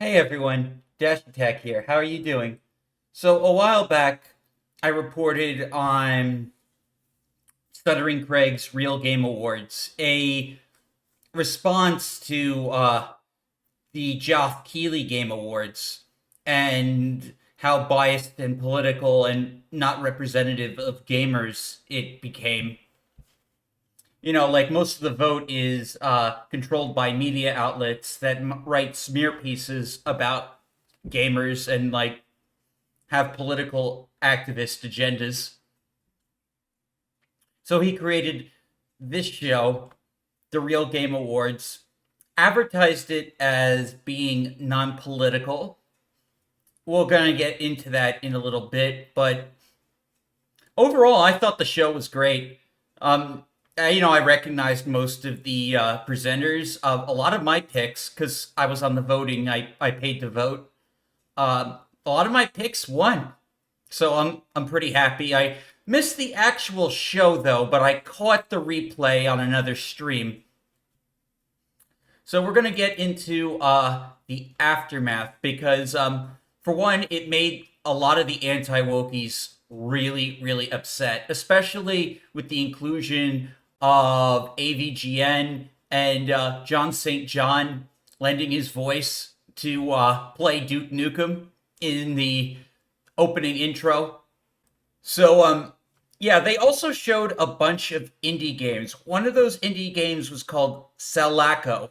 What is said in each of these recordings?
Hey everyone, Dash Attack here. How are you doing? So a while back, I reported on Stuttering Craig's Real Game Awards, a response to the Geoff Keighley Game Awards, and how biased and political and not representative of gamers it became. Like most of the vote is controlled by media outlets that write smear pieces about gamers and have political activist agendas. So he created this show, the Real Game Awards, advertised it as being non political. We're going to get into that in a little bit, but overall, I thought the show was great. I recognized most of the presenters. A lot of my picks, because I was on the voting, I paid to vote. A lot of my picks won. So I'm pretty happy. I missed the actual show though, but I caught the replay on another stream. So we're gonna get into the aftermath because for one, it made a lot of the anti-wokies really, really upset, especially with the inclusion of AVGN and John St. John lending his voice to play Duke Nukem in the opening intro. So, yeah, they also showed a bunch of indie games. One of those indie games was called Selaco.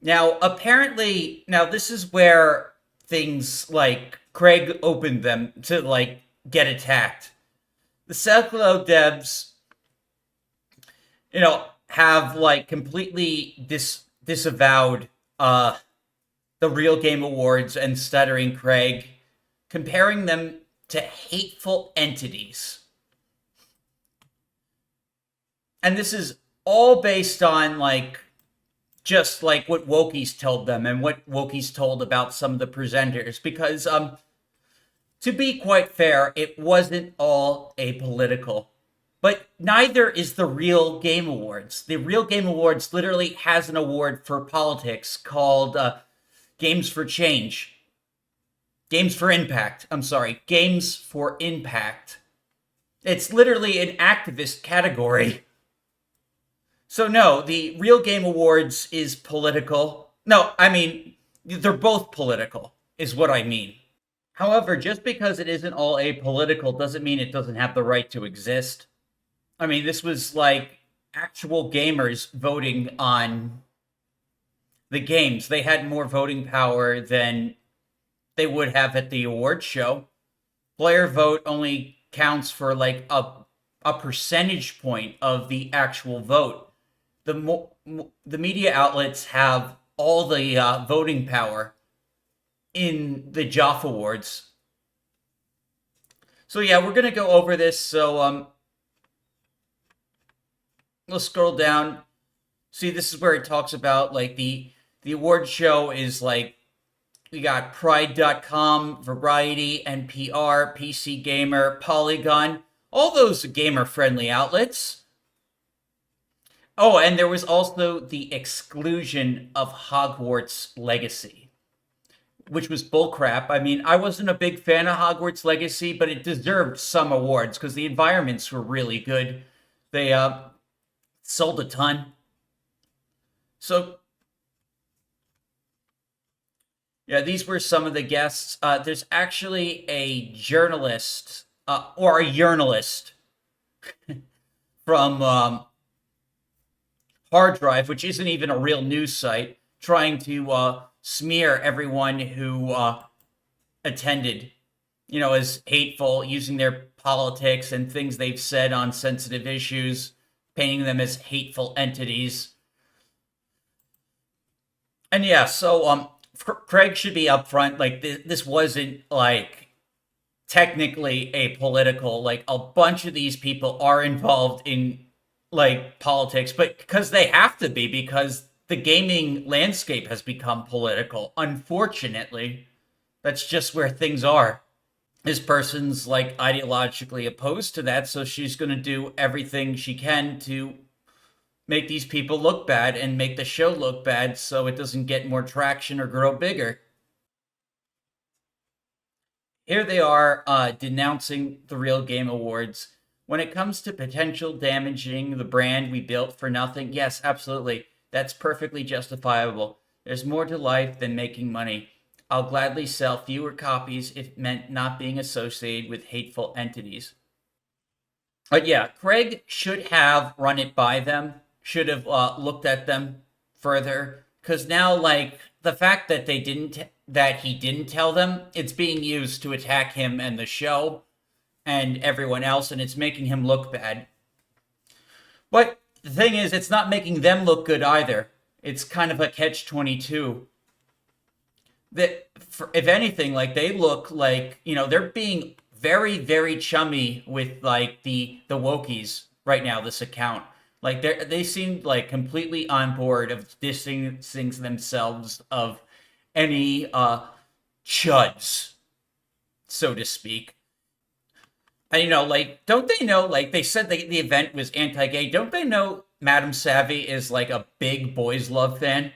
Now, apparently, now this is where things like Craig opened them to get attacked. The Selaco devs, have completely disavowed the Real Game Awards and Stuttering Craig, comparing them to hateful entities. And this is all based on just what Wokies told them and what Wokies told about some of the presenters. Because to be quite fair, it wasn't all apolitical. But neither is the Real Game Awards. The Real Game Awards literally has an award for politics called Games for Change. Games for Impact. I'm sorry, Games for Impact. It's literally an activist category. So no, the Real Game Awards is political. No, I mean, they're both political, is what I mean. However, just because it isn't all apolitical doesn't mean it doesn't have the right to exist. I mean, this was actual gamers voting on the games. They had more voting power than they would have at the award show. Player vote only counts for a percentage point of the actual vote. The media outlets have all the voting power in the Geoff Awards. So yeah, we're gonna go over this. So let's scroll down. See, this is where it talks about the award show is we got Pride.com, Variety, NPR, PC Gamer, Polygon, all those gamer-friendly outlets. Oh, and there was also the exclusion of Hogwarts Legacy, which was bullcrap. I mean, I wasn't a big fan of Hogwarts Legacy, but it deserved some awards because the environments were really good. They sold a ton. So yeah, these were some of the guests. There's actually a journalist or a journalist from Harddrive, which isn't even a real news site, trying to smear everyone who attended, as hateful, using their politics and things they've said on sensitive issues, painting them as hateful entities. And yeah, so Craig should be upfront. This wasn't technically apolitical. A bunch of these people are involved in politics, but because they have to be, because the gaming landscape has become political. Unfortunately, that's just where things are. This person's ideologically opposed to that, so she's going to do everything she can to make these people look bad and make the show look bad so it doesn't get more traction or grow bigger. Here they are denouncing the Real Game Awards. When it comes to potential damaging the brand we built for nothing, yes, absolutely. That's perfectly justifiable. There's more to life than making money. I'll gladly sell fewer copies if it meant not being associated with hateful entities. But yeah, Craig should have run it by them, should have looked at them further, because now, like, the fact that he didn't tell them, it's being used to attack him and the show and everyone else, and it's making him look bad. But the thing is, it's not making them look good either. It's kind of a catch-22. That, if anything, like, they look like, they're being very, very chummy with, like, the wokies right now, this account. Like, they seem like completely on board of distancing themselves of any chuds, so to speak. And, like, don't they know, like, they said the event was anti-gay. Don't they know Madam Savvy is, like, a big Boys Love fan?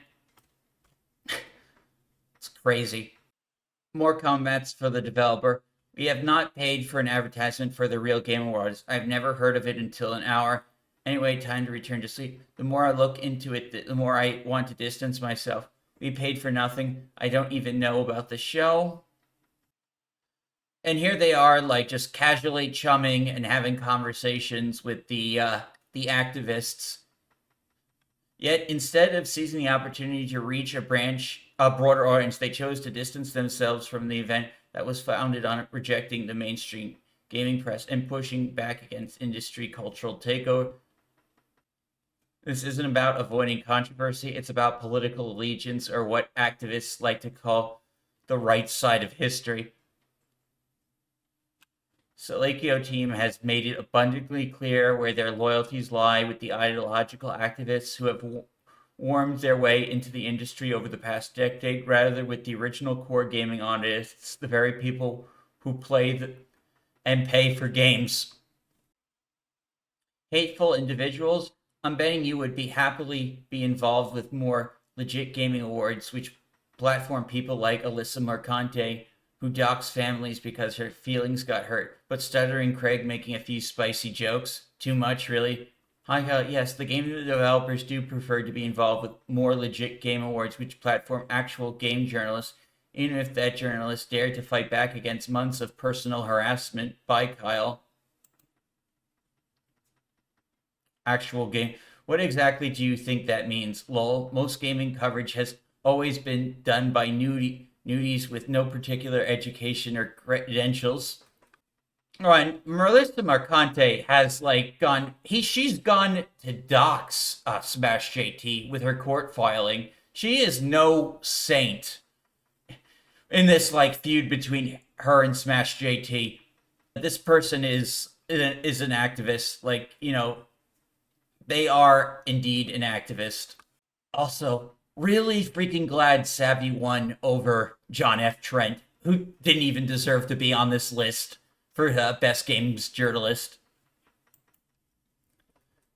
It's crazy. More comments for the developer. We have not paid for an advertisement for the Real Game Awards. I've never heard of it until an hour. Anyway, time to return to sleep. The more I look into it, the more I want to distance myself. We paid for nothing. I don't even know about the show. And here they are, like, just casually chumming and having conversations with the activists. Yet, instead of seizing the opportunity to reach a broader audience, they chose to distance themselves from the event that was founded on rejecting the mainstream gaming press and pushing back against industry cultural takeover. This isn't about avoiding controversy, it's about political allegiance, or what activists like to call the right side of history. Selaco team has made it abundantly clear where their loyalties lie with the ideological activists who have wormed their way into the industry over the past decade, rather than with the original core gaming audience, the very people who play and pay for games. Hateful individuals, I'm betting you would happily be involved with more legit gaming awards, which platform people like Alyssa Mercante, who docks families because her feelings got hurt, but Stuttering Craig making a few spicy jokes. Too much, really? Yes, the game developers do prefer to be involved with more legit game awards, which platform actual game journalists, even if that journalist dared to fight back against months of personal harassment by Kyle. Actual game. What exactly do you think that means? Lol, most gaming coverage has always been done by nudies with no particular education or credentials. Oh, and Melissa Mercante has, like, she's gone to dox Smash JT with her court filing. She is no saint in this, like, feud between her and Smash JT. This person is an activist. Like, they are indeed an activist. Also, really freaking glad Savvy won over John F. Trent, who didn't even deserve to be on this list for best games journalist.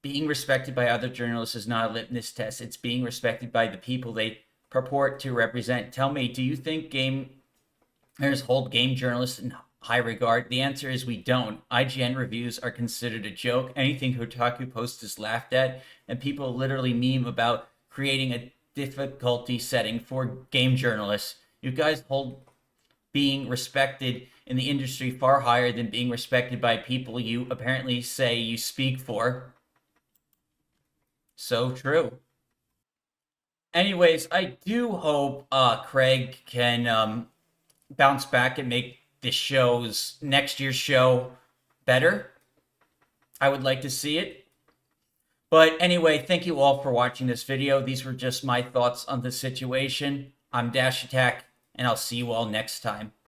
Being respected by other journalists is not a litmus test. It's being respected by the people they purport to represent. Tell me, do you think gamers hold game journalists in high regard? The answer is we don't. IGN reviews are considered a joke. Anything Kotaku posts is laughed at, and people literally meme about creating a difficulty setting for game journalists. You guys hold being respected in the industry far higher than being respected by people you apparently say you speak for. So true. Anyways, I do hope Craig can bounce back and make this next year's show better. I would like to see it. But anyway, thank you all for watching this video. These were just my thoughts on the situation. I'm Dash Attack, and I'll see you all next time.